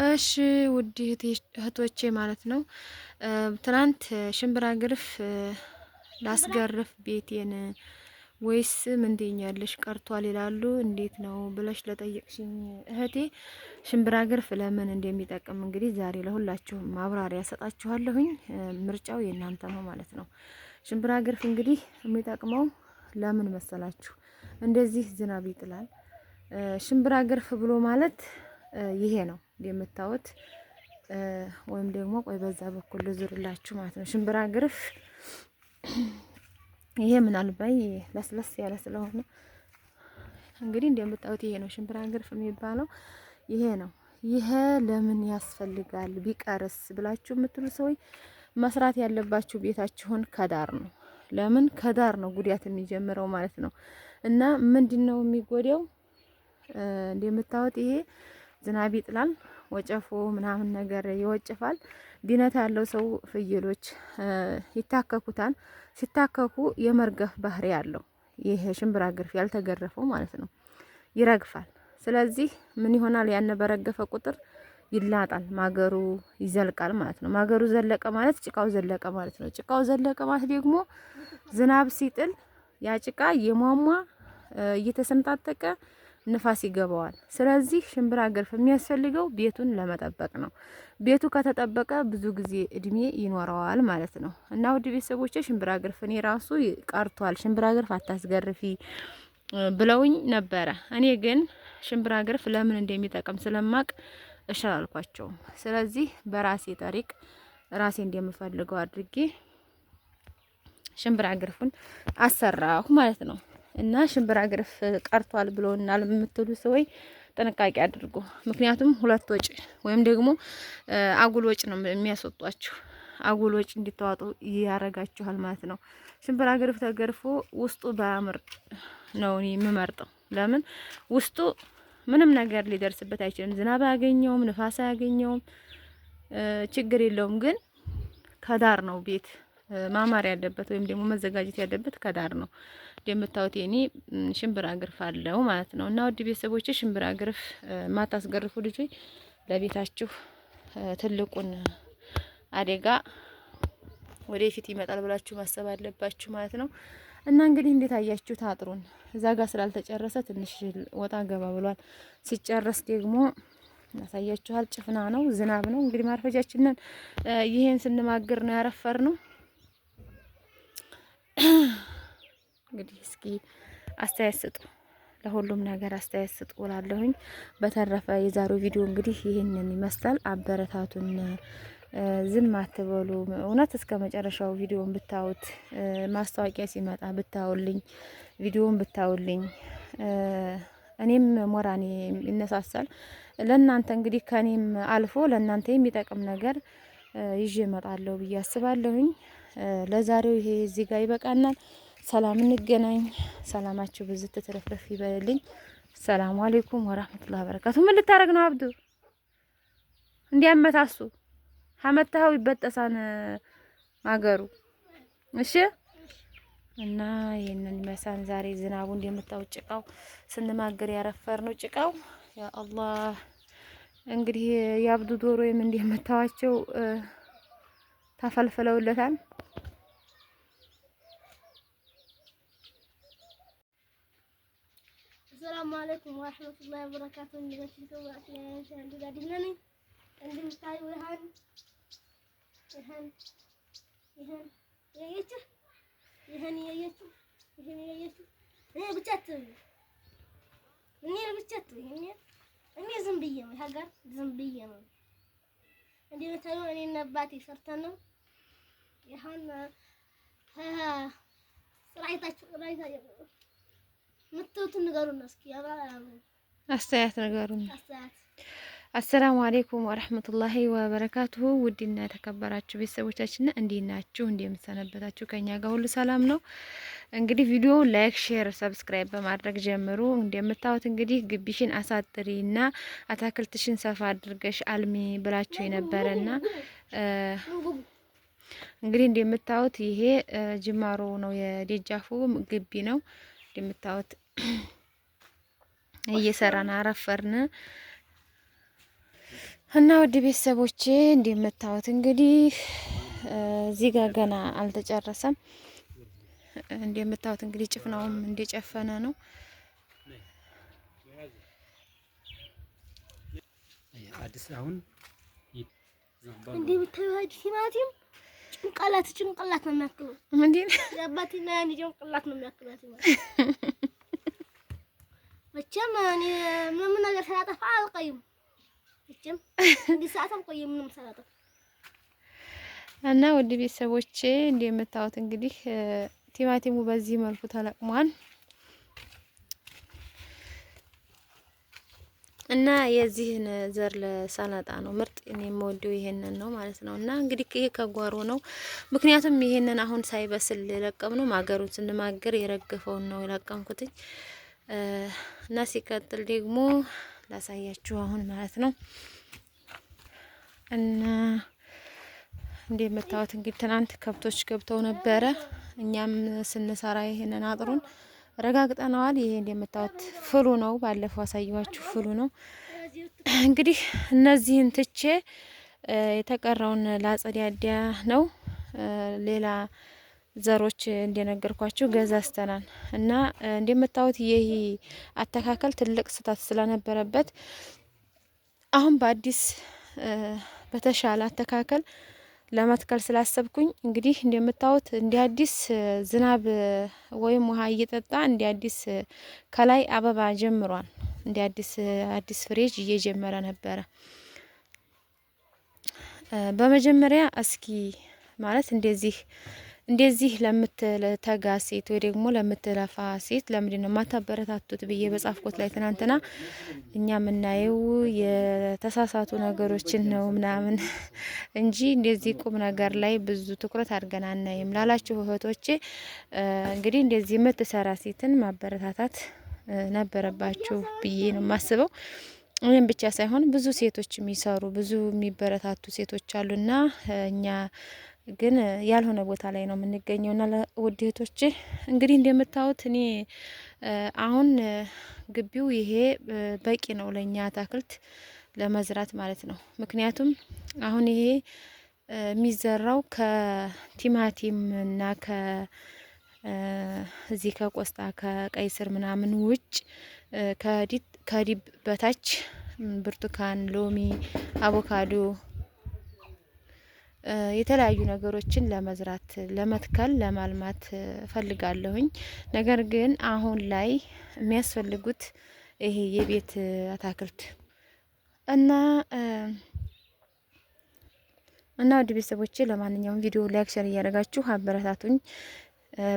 እሺ ውድ እህቶቼ ማለት ነው። ትናንት ሽምብራ ግርፍ ላስገርፍ ቤቴን ወይስ ምን ትይኛለሽ ቀርቷል ይላሉ። እንዴት ነው ብለሽ ለጠየቅሽኝ እህቴ ሽምብራ ግርፍ ለምን እንደሚጠቅም እንግዲህ ዛሬ ለሁላችሁም ማብራሪያ ሰጣችኋለሁኝ። ምርጫው የእናንተ ነው ማለት ነው። ሽምብራ ግርፍ እንግዲህ የሚጠቅመው ለምን መሰላችሁ? እንደዚህ ዝናብ ይጥላል። ሽምብራ ግርፍ ብሎ ማለት ይሄ ነው የምታዩት። ወይም ደግሞ ቆይ በዛ በኩል ልዙርላችሁ ማለት ነው። ሽምብራ ግርፍ ይሄ ምናልባት ለስለስ ያለ ስለሆነ እንግዲህ እንደምታዩት ይሄ ነው ሽምብራ ግርፍ የሚባለው ይሄ ነው። ይሄ ለምን ያስፈልጋል ቢቀርስ ብላችሁ የምትሉ ሰዎች መስራት ያለባችሁ ቤታችሁን ከዳር ነው። ለምን ከዳር ነው ጉዳት የሚጀምረው ማለት ነው። እና ምንድነው የሚጎዳው? እንደምታዩት ይሄ ዝናብ ይጥላል፣ ወጨፎ ምናምን ነገር ይወጭፋል። ዲነት ያለው ሰው ፍየሎች ይታከኩታል። ሲታከኩ የመርገፍ ባህሪ ያለው ይሄ ሽምብራ ግርፍ ያልተገረፈው ማለት ነው ይረግፋል። ስለዚህ ምን ይሆናል? ያነ በረገፈ ቁጥር ይላጣል፣ ማገሩ ይዘልቃል ማለት ነው። ማገሩ ዘለቀ ማለት ጭቃው ዘለቀ ማለት ነው። ጭቃው ዘለቀ ማለት ደግሞ ዝናብ ሲጥል ያ ጭቃ የሟሟ እየተሰንጣጠቀ ንፋስ ይገባዋል። ስለዚህ ሽምብራ ግርፍ የሚያስፈልገው ቤቱን ለመጠበቅ ነው። ቤቱ ከተጠበቀ ብዙ ጊዜ እድሜ ይኖረዋል ማለት ነው። እና ውድ ቤተሰቦቼ ሽምብራ ግርፍ እኔ ራሱ ቀርቷል፣ ሽምብራ ግርፍ አታስገርፊ ብለውኝ ነበረ። እኔ ግን ሽምብራ ግርፍ ለምን እንደሚጠቅም ስለማቅ እሻላልኳቸውም። ስለዚህ በራሴ ጠሪቅ ራሴ እንደምፈልገው አድርጌ ሽምብራ ግርፉን አሰራሁ ማለት ነው። እና ሽምብራ ግርፍ ቀርቷል ብሎናል የምትሉ ሰዎች ጥንቃቄ አድርጉ። ምክንያቱም ሁለት ወጭ ወይም ደግሞ አጉል ወጭ ነው የሚያስወጧችሁ። አጉል ወጭ እንድታዋጡ ያረጋችኋል ማለት ነው። ሽምብራ ግርፍ ተገርፎ ውስጡ ባያምር ነው እኔ የምመርጠው። ለምን ውስጡ ምንም ነገር ሊደርስበት አይችልም። ዝናብ አያገኘውም፣ ንፋስ አያገኘውም፣ ችግር የለውም። ግን ከዳር ነው ቤት ማማር ያለበት ወይም ደግሞ መዘጋጀት ያለበት ከዳር ነው። እንደምታዩት የኔ ሽምብራ ግርፍ አለው ማለት ነው። እና ውድ ቤተሰቦቼ ሽምብራ ግርፍ ማታስገርፉ ልጆች ለቤታችሁ ትልቁን አደጋ ወደፊት ይመጣል ብላችሁ ማሰብ አለባችሁ ማለት ነው። እና እንግዲህ እንዴት አያችሁት? አጥሩን እዛ ጋር ስላልተጨረሰ ትንሽ ወጣ ገባ ብሏል። ሲጨረስ ደግሞ ያሳያችኋል። ጭፍና ነው፣ ዝናብ ነው። እንግዲህ ማርፈጃችንን ይሄን ስንማግር ነው ያረፈር ነው። እንግዲህ እስኪ አስተያየት ስጡ፣ ለሁሉም ነገር አስተያየት ስጡ እላለሁኝ። በተረፈ የዛሬው ቪዲዮ እንግዲህ ይህንን ይመስላል። አበረታቱን፣ ዝም አትበሉ። እውነት እስከ መጨረሻው ቪዲዮን ብታዩት፣ ማስታወቂያ ሲመጣ ብታዩልኝ፣ ቪዲዮን ብታዩልኝ እኔም ሞራኔ ይነሳሳል። ለእናንተ እንግዲህ ከኔም አልፎ ለእናንተ የሚጠቅም ነገር ይዤ እመጣለሁ ብዬ አስባለሁኝ። ለዛሬው ይሄ እዚህ ጋር ይበቃናል። ሰላም እንገናኝ። ሰላማችሁ ብዝት ትረፍረፍ ይበልልኝ። ሰላም አለይኩም ወራህመቱላሂ ወበረካቱ። ምን ልታረግ ነው አብዱ? እንዲያመታሱ ሀመታው ይበጠሳን ማገሩ። እሺ። እና ይሄንን መሳን ዛሬ ዝናቡ እንደምታውቅ ጭቃው ስንማገር ያረፈር ነው ጭቃው። ያ አላህ እንግዲህ የአብዱ ዶሮ እንደምታዋቸው ታፈልፈለውለታል። السلام عليكم ورحمة الله وبركاته. نبتدي عند قاعدين عند مستعي ويهان يهان يهان يايته يهان يايته يهان يايته هي بتشتم منين بتشتم هني زنبية من هاجر زنبية من عندي مثلا أنا نباتي صرتنا يهان ها رايتا ምትውት ንገሩን እስኪ አስተያየት ንገሩን። አሰላሙ አለይኩም ወራህመቱላሂ ወበረካቱሁ። ውድና የተከበራችሁ ቤተሰቦቻችን እንዴት ናችሁ? እንደምትሰነበታችሁ? ከኛ ጋር ሁሉ ሰላም ነው። እንግዲህ ቪዲዮ ላይክ፣ ሼር፣ ሰብስክራይብ በማድረግ ጀምሩ። እንደምታዩት እንግዲህ ግቢሽን አሳጥሪና አታክልትሽን ሰፋ አድርገሽ አልሚ ብላችሁ የነበረና እንግዲህ እንደምታዩት ይሄ ጅማሮ ነው፣ የደጃፉ ግቢ ነው። እንደምታዩት እየሰራን አረፈርን። እና ውድ ቤተሰቦቼ እንደምታዩት እንግዲህ እዚህ ጋር ገና አልተጨረሰም። እንደምታዩት እንግዲህ ጭፍናውም እንደጨፈነ ነው። አዲስ አሁን እንደምታዩት ቲማቲም ጭንቅላት ነው የሚያክለው። ምንድን የአባቴና የኔ ጭንቅላት ነው የሚያክለው ቲማቲም። መቼም እኔ ምንም ነገር ሳላጠፋ አልቆይም። መቼም እንዲህ ሰዓት አልቆይም ምንም ሳላጠፋ። እና ውድ ቤተሰቦቼ እንደምታዩት እንግዲህ ቲማቲሙ በዚህ መልኩ ተለቅሟል። እና የዚህን ዘር ለሰላጣ ነው ምርጥ እኔ የምወደው ይሄንን ነው ማለት ነው። እና እንግዲህ ይሄ ከጓሮ ነው። ምክንያቱም ይሄንን አሁን ሳይበስል የለቀም ነው ማገሩን ስንማገር የረገፈውን ነው የለቀምኩትኝ። እና ሲቀጥል ደግሞ ላሳያችሁ አሁን ማለት ነው። እና እንደምታዩት እንግዲህ ትናንት ከብቶች ገብተው ነበረ። እኛም ስንሰራ ይሄንን አጥሩን ረጋግጠነዋል። ይሄ እንደምታዩት ፍሉ ነው። ባለፈው አሳየዋችሁ ፍሉ ነው። እንግዲህ እነዚህን ትቼ የተቀረውን ላጸዳዳ ነው። ሌላ ዘሮች እንደነገርኳችሁ ገዛዝተናል። እና እንደምታዩት ይሄ አተካከል ትልቅ ስህተት ስለነበረበት አሁን በአዲስ በተሻለ አተካከል ለመትከል ስላሰብኩኝ እንግዲህ እንደምታዩት እንደ አዲስ ዝናብ ወይም ውሃ እየጠጣ እንደ አዲስ ከላይ አበባ ጀምሯል። እንደ አዲስ ፍሬጅ እየጀመረ ነበረ። በመጀመሪያ እስኪ ማለት እንደዚህ ለምትተጋ ሴት ወይ ደግሞ ለምትለፋ ሴት ለምንድን ነው ማታበረታቱት ብዬ በጻፍኩት ላይ ትናንትና እኛ የምናየው የተሳሳቱ ነገሮችን ነው ምናምን እንጂ እንደዚህ ቁም ነገር ላይ ብዙ ትኩረት አድርገን አናይም ላላችሁ እህቶቼ እንግዲህ እንደዚህ የምትሰራ ሴትን ማበረታታት ነበረባችሁ ብዬ ነው የማስበው። እኔም ብቻ ሳይሆን ብዙ ሴቶች የሚሰሩ ብዙ የሚበረታቱ ሴቶች አሉና እኛ ግን ያልሆነ ቦታ ላይ ነው የምንገኘውና ለውድ እህቶቼ እንግዲህ እንደምታዩት እኔ አሁን ግቢው ይሄ በቂ ነው ለኛ አታክልት ለመዝራት ማለት ነው። ምክንያቱም አሁን ይሄ የሚዘራው ከቲማቲም እና እዚህ ከቆስጣ ከቀይ ስር ምናምን ውጭ ከዲብ በታች ብርቱካን፣ ሎሚ፣ አቮካዶ የተለያዩ ነገሮችን ለመዝራት ለመትከል ለማልማት ፈልጋለሁኝ። ነገር ግን አሁን ላይ የሚያስፈልጉት ይሄ የቤት አታክልት እና ወደ ቤተሰቦቼ ለማንኛውም ቪዲዮ ላይክ ሸር እያደረጋችሁ አበረታቱኝ።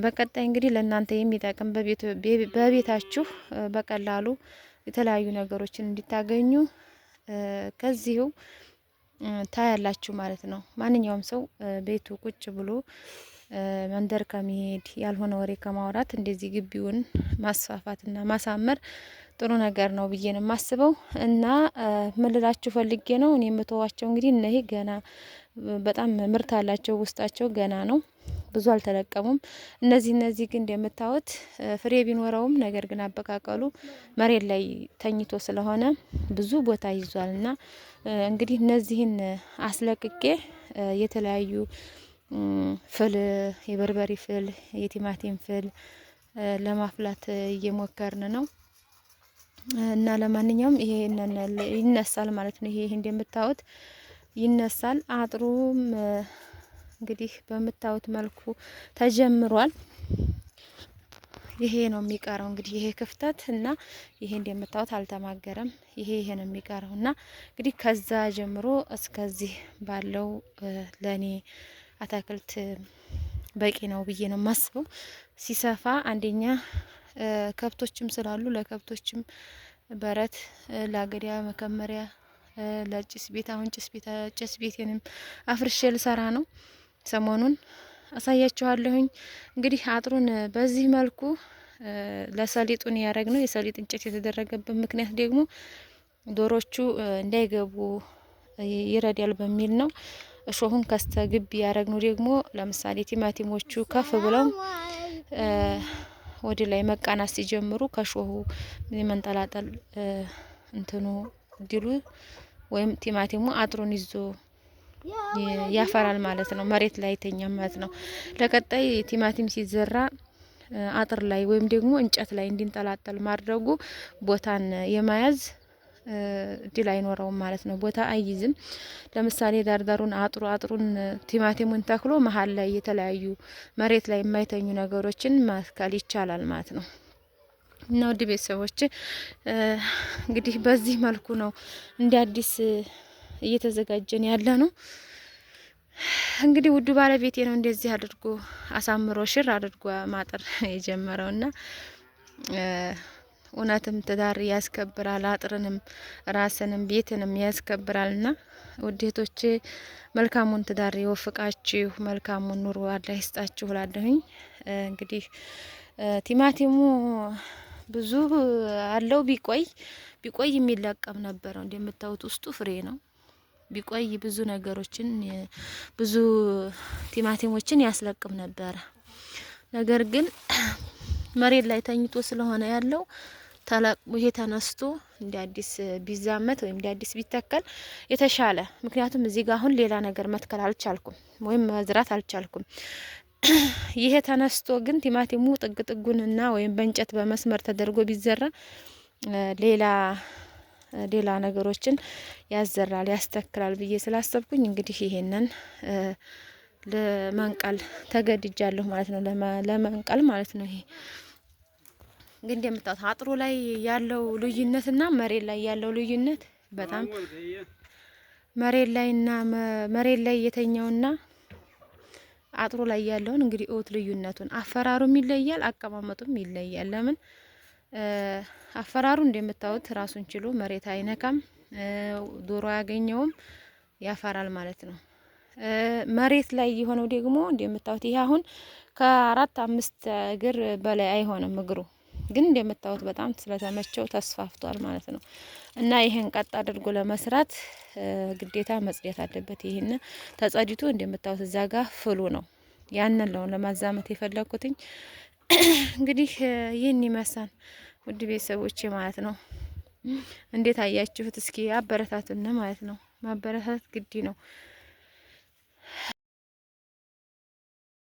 በቀጣይ እንግዲህ ለእናንተ የሚጠቅም በቤታችሁ በቀላሉ የተለያዩ ነገሮችን እንዲታገኙ ከዚሁ ታያላችሁ ማለት ነው። ማንኛውም ሰው ቤቱ ቁጭ ብሎ መንደር ከመሄድ ያልሆነ ወሬ ከማውራት እንደዚህ ግቢውን ማስፋፋትና ማሳመር ጥሩ ነገር ነው ብዬ ነው የማስበው። እና ምን ልላችሁ ፈልጌ ነው እኔ የምተዋቸው እንግዲህ እነዚህ ገና በጣም ምርት አላቸው፣ ውስጣቸው ገና ነው፣ ብዙ አልተለቀሙም። እነዚህ ግን እንደምታዩት ፍሬ ቢኖረውም ነገር ግን አበቃቀሉ መሬት ላይ ተኝቶ ስለሆነ ብዙ ቦታ ይዟልና እንግዲህ እነዚህን አስለቅቄ የተለያዩ ፍል የበርበሬ ፍል የቲማቲም ፍል ለማፍላት እየሞከርን ነው። እና ለማንኛውም ይሄንን ይነሳል ማለት ነው። ይሄ እንደምታዩት ይነሳል። አጥሩም እንግዲህ በምታዩት መልኩ ተጀምሯል። ይሄ ነው የሚቀረው እንግዲህ ይሄ ክፍተት እና ይሄ እንደምታዩት አልተማገረም። ይሄ ነው የሚቀረው እና እንግዲህ ከዛ ጀምሮ እስከዚህ ባለው ለኔ አታክልት በቂ ነው ብዬ ነው የማስበው። ሲሰፋ አንደኛ ከብቶችም ስላሉ ለከብቶችም በረት ለአገዳ መከመሪያ ለጭስ ቤት አሁን ጭስ ቤቴንም አፍርሼ ልሰራ ነው። ሰሞኑን አሳያችኋለሁኝ። እንግዲህ አጥሩን በዚህ መልኩ ለሰሊጡን ያረግ ነው። የሰሊጥ እንጨት የተደረገበት ምክንያት ደግሞ ዶሮቹ እንዳይገቡ ይረዳል በሚል ነው። እሾሁን ከስተ ግቢ ያረግ ነው። ደግሞ ለምሳሌ ቲማቲሞቹ ከፍ ብለው ወደ ላይ መቃናት ሲጀምሩ ከሾሁ የመንጠላጠል እንትኑ ድሉ ወይም ቲማቲሙ አጥሩን ይዞ ያፈራል ማለት ነው። መሬት ላይ አይተኛም ማለት ነው። ለቀጣይ ቲማቲም ሲዘራ አጥር ላይ ወይም ደግሞ እንጨት ላይ እንዲንጠላጠል ማድረጉ ቦታን የመያዝ እድል አይኖረውም ማለት ነው። ቦታ አይይዝም። ለምሳሌ ዳርዳሩን አጥሩን ቲማቲሙን ተክሎ መሀል ላይ የተለያዩ መሬት ላይ የማይተኙ ነገሮችን ማስካል ይቻላል ማለት ነው። እና ውድ ቤተሰቦች እንግዲህ በዚህ መልኩ ነው እንደ አዲስ እየተዘጋጀን ያለ ነው። እንግዲህ ውዱ ባለቤቴ ነው እንደዚህ አድርጎ አሳምሮ ሽር አድርጎ ማጠር የጀመረውና እውነትም ትዳር ያስከብራል። አጥርንም ራስንም ቤትንም ያስከብራልና ውዴቶቼ መልካሙን ትዳር ይወፍቃችሁ፣ መልካሙን ኑሮ አላህ ይስጣችሁ እላለሁኝ። እንግዲህ ቲማቲሙ ብዙ አለው። ቢቆይ የሚለቀም ነበረው። እንደምታዩት ውስጡ ፍሬ ነው። ቢቆይ ብዙ ነገሮችን ብዙ ቲማቲሞችን ያስለቅም ነበረ። ነገር ግን መሬት ላይ ተኝቶ ስለሆነ ያለው ተለቅሞ ይሄ ተነስቶ እንደ አዲስ ቢዛመት ወይም እንደ አዲስ ቢተከል የተሻለ። ምክንያቱም እዚህ ጋር አሁን ሌላ ነገር መትከል አልቻልኩም ወይም መዝራት አልቻልኩም። ይሄ ተነስቶ ግን ቲማቲሙ ጥግ ጥጉንና ወይም በእንጨት በመስመር ተደርጎ ቢዘራ ሌላ ነገሮችን ያዘራል ያስተክላል ብዬ ስላሰብኩኝ እንግዲህ ይሄንን ለመንቀል ተገድጃለሁ ማለት ነው። ለመንቀል ማለት ነው። ይሄ ግን እንደምታዩት አጥሩ ላይ ያለው ልዩነትና መሬት ላይ ያለው ልዩነት በጣም መሬት ላይ የተኛውና አጥሩ ላይ ያለውን እንግዲህ እውት ልዩነቱን አፈራሩም ይለያል፣ አቀማመጡም ይለያል። ለምን አፈራሩ እንደምታዩት ራሱን ችሎ መሬት አይነካም፣ ዶሮ አያገኘውም፣ ያፈራል ማለት ነው። መሬት ላይ የሆነው ደግሞ እንደምታዩት ይሄ አሁን ከ4-5 እግር በላይ አይሆንም እግሩ ግን እንደምታዩት በጣም ስለተመቸው ተስፋፍቷል ማለት ነው። እና ይሄን ቀጥ አድርጎ ለመስራት ግዴታ መጽዳት አለበት። ይሄን ተጸድቶ እንደምታዩት እዛ ጋር ፍሉ ነው። ያንን ነው ለማዛመት የፈለኩትኝ። እንግዲህ ይህን ይመስላል ውድ ቤተሰቦቼ ማለት ነው። እንዴት አያችሁት? እስኪ አበረታቱን ማለት ነው። ማበረታት ግድ ነው።